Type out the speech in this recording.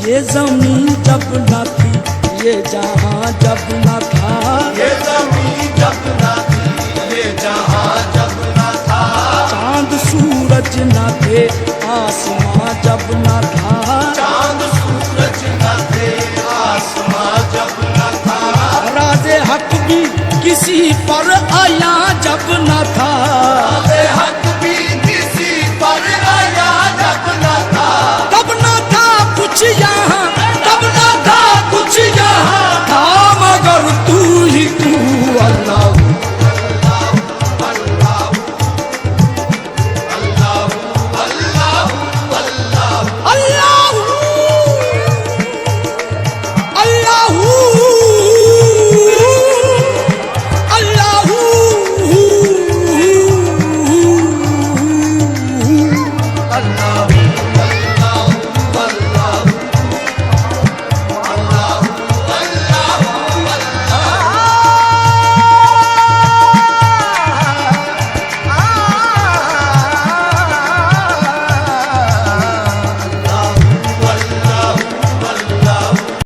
ये ज़मीन जब न थी, ये जहां जब न था, ये ज़मीन जब न थी, ये जहां जब न था, चांद सूरज न थे, आसमां जब न था, चांद सूरज न थे, आसमां जब न था, राज़े हक भी किसी पर आया जब न था, राज़े हक भी